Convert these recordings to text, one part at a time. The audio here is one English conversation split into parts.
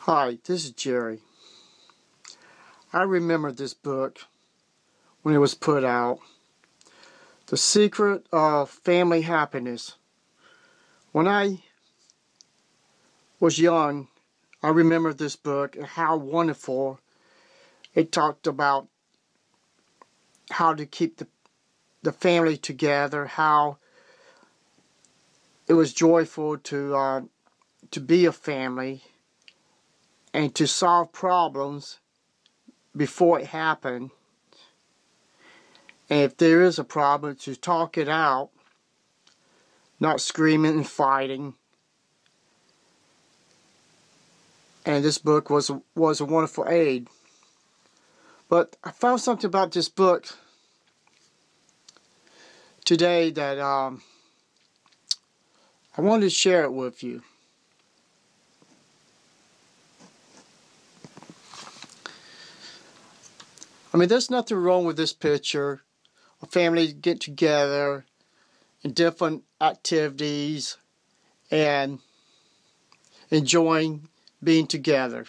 Hi, this is Jerry. I remember this book when it was put out, The Secret of Family Happiness. When I was young, I remember this book and how wonderful it talked about how to keep the family together, how it was joyful to be a family and to solve problems before it happened. And if there is a problem, to talk it out, not screaming and fighting. And this book was a wonderful aid. But I found something about this book today that I wanted to share it with you. I mean, there's nothing wrong with this picture. A family get together in different activities and enjoying being together.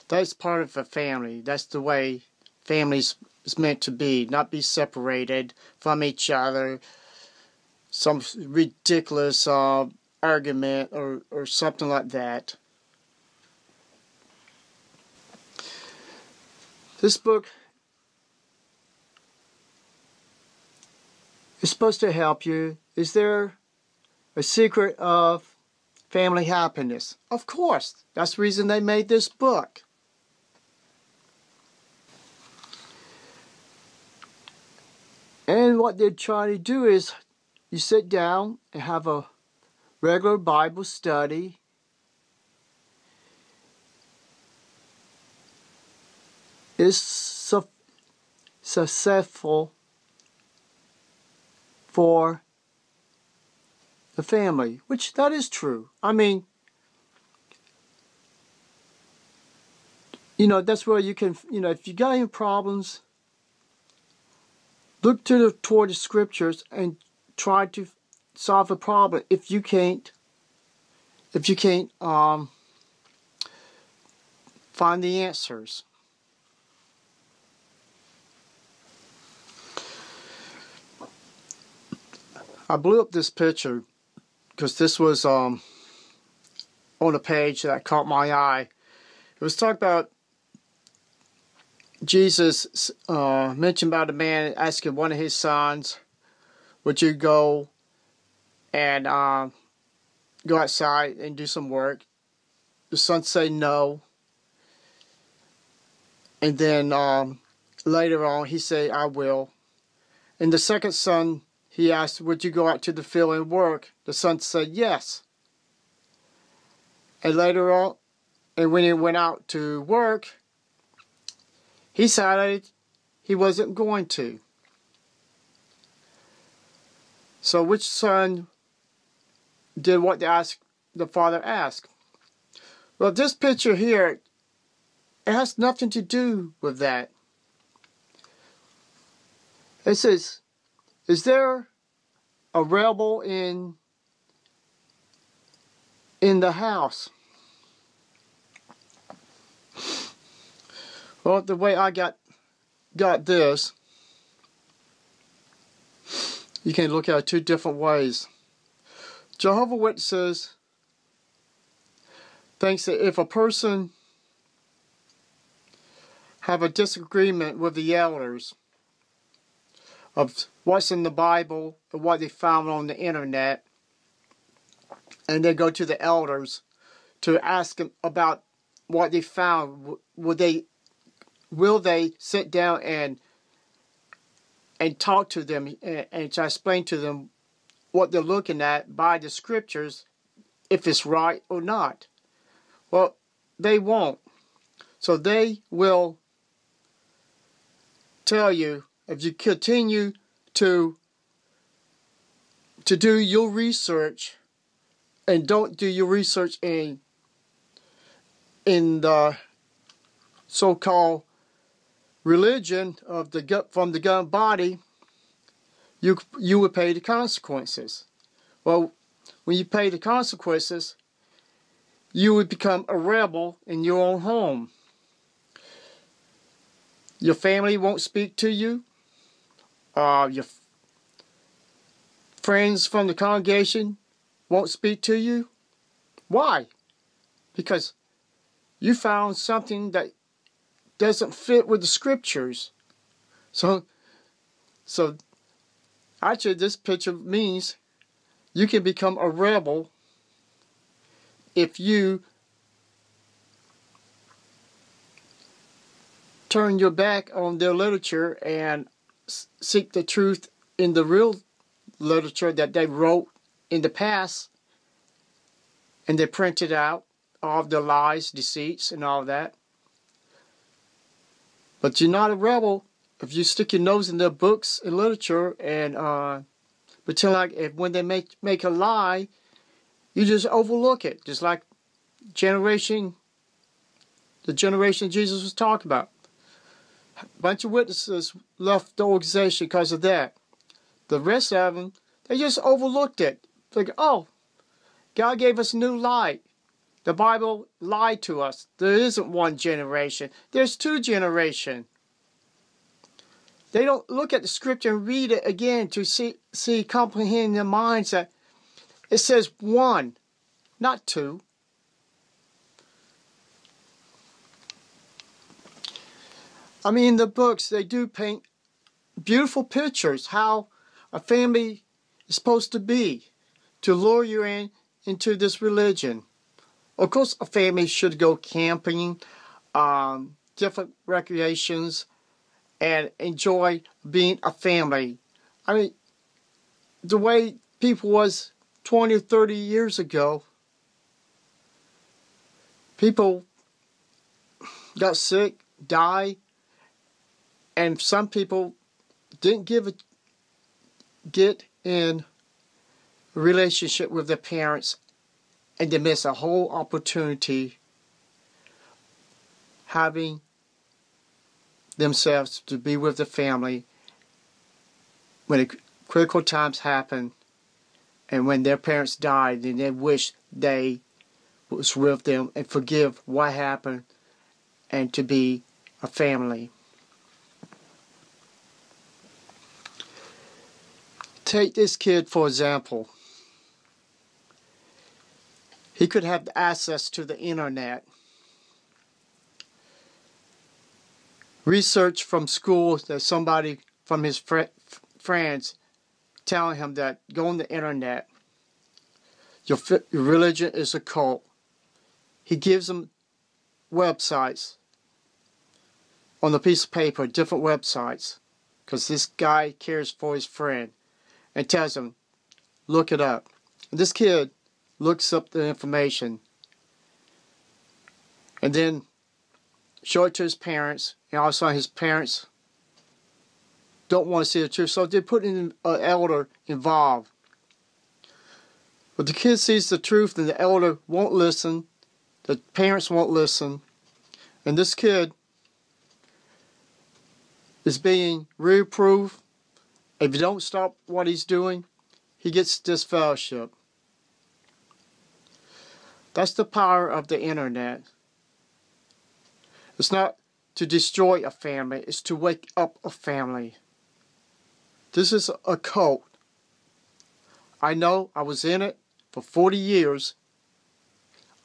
That's part of a family. That's the way families is meant to be. Not be separated from each other. Some ridiculous argument or something like that. This book is supposed to help you. Is there a secret of family happiness? Of course. That's the reason they made this book. And what they're trying to do is you sit down and have a regular Bible study. Is successful for the family, which that is true. I mean, that's where you can, if you got any problems, look toward the scriptures and try to solve the problem. If you can't find the answers. I blew up this picture because this was on a page that caught my eye. It was talking about Jesus mentioned about a man asking one of his sons, would you go and go outside and do some work? The son said no. And then later on he said, I will. And the second son, he asked, would you go out to the field and work? The son said yes. And later on, and when he went out to work, he decided he wasn't going to. So which son did what the father asked? Well, this picture here, it has nothing to do with that. It says, is there a rebel in the house? Well, the way I got this, you can look at it two different ways. Jehovah Witnesses thinks that if a person have a disagreement with the elders of what's in the Bible or what they found on the internet, and they go to the elders to ask them about what they found, will they sit down and talk to them and to explain to them what they're looking at by the scriptures, if it's right or not? Well, they won't. So they will tell you, if you continue to do your research and don't do your research in the so-called religion of from the gun body, you would pay the consequences. Well, when you pay the consequences, you would become a rebel in your own home. Your family won't speak to you. Your friends from the congregation won't speak to you. Why? Because you found something that doesn't fit with the scriptures. So actually this picture means you can become a rebel if you turn your back on their literature and seek the truth in the real literature that they wrote in the past, and they printed out all the lies, deceits, and all that. But you're not a rebel if you stick your nose in their books and literature and pretend like when they make a lie, you just overlook it. Just like the generation Jesus was talking about. A bunch of witnesses left the organization because of that. The rest of them, they just overlooked it. Like, oh, God gave us new light. The Bible lied to us. There isn't one generation. There's two generations. They don't look at the scripture and read it again to see comprehend in their minds that it says one, not two. I mean, the books, they do paint beautiful pictures how a family is supposed to be to lure you into this religion. Of course, a family should go camping, different recreations, and enjoy being a family. I mean, the way people was 20 or 30 years ago, people got sick, died, and some people didn't get in a relationship with their parents, and they miss a whole opportunity having themselves to be with the family when the critical times happen, and when their parents died, then they wish they was with them and forgive what happened and to be a family. Take this kid for example. He could have access to the internet. Research from school that somebody from his friends telling him that go on the internet. Your religion is a cult. He gives them websites on a piece of paper, different websites, because this guy cares for his friend, and tells him, look it up. And this kid looks up the information and then show it to his parents, and also his parents don't want to see the truth, so they put in an elder involved. But the kid sees the truth and the elder won't listen, the parents won't listen, and this kid is being reproved. If you don't stop what he's doing, he gets disfellowship. That's the power of the internet. It's not to destroy a family, it's to wake up a family. This is a cult. I know, I was in it for 40 years.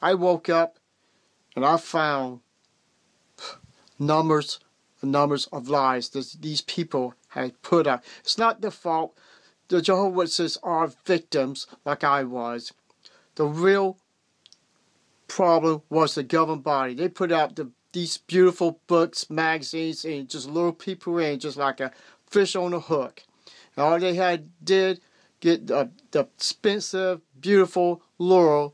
I woke up and I found numbers and numbers of lies that these people had put out. It's not their fault. The Jehovah Witnesses are victims like I was. The real problem was the governing body. They put out these beautiful books, magazines, and just lure people in just like a fish on a hook. And all they did get the expensive, beautiful lure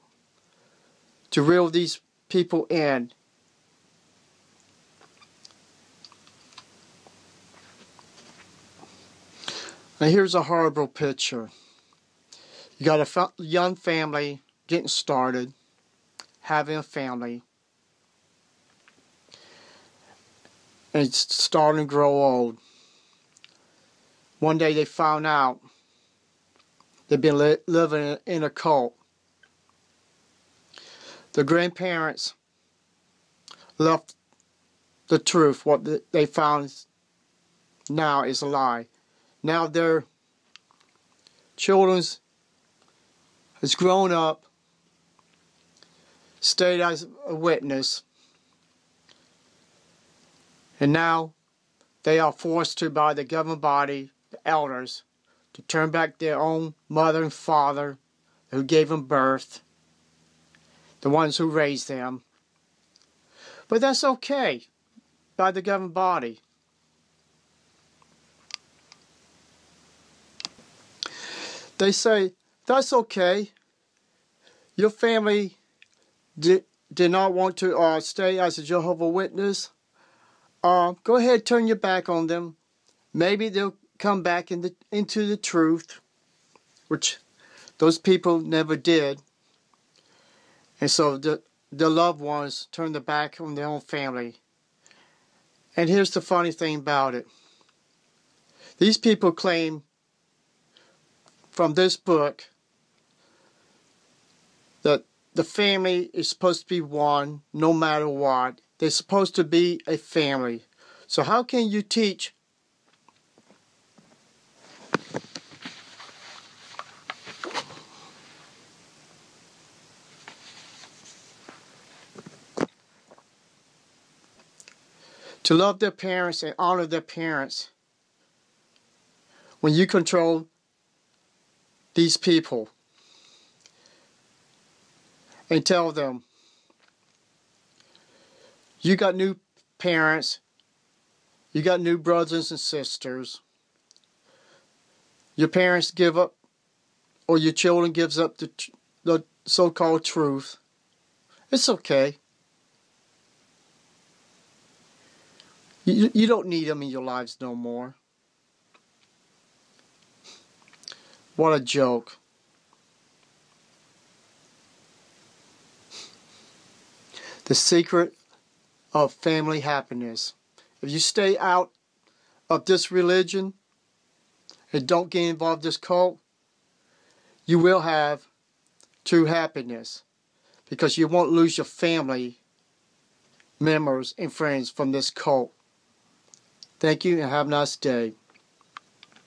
to reel these people in. And here's a horrible picture. You got a young family getting started, having a family, and it's starting to grow old. One day they found out they've been living in a cult. The grandparents left the truth. What they found now is a lie. Now their children has grown up, stayed as a witness, and now they are forced to, by the governing body, the elders, to turn back their own mother and father who gave them birth, the ones who raised them. But that's okay by the governing body. They say, that's okay. Your family did not want to stay as a Jehovah Witness. Go ahead, turn your back on them. Maybe they'll come back into the truth, which those people never did. And so the loved ones turn their back on their own family. And here's the funny thing about it. These people claim from this book that the family is supposed to be one no matter what. They're supposed to be a family. So how can you teach to love their parents and honor their parents when you control these people and tell them you got new parents, you got new brothers and sisters, your parents give up, or your children gives up the so-called truth. It's okay. You don't need them in your lives no more. What a joke. The secret of family happiness. If you stay out of this religion and don't get involved in this cult, you will have true happiness because you won't lose your family members and friends from this cult. Thank you and have a nice day.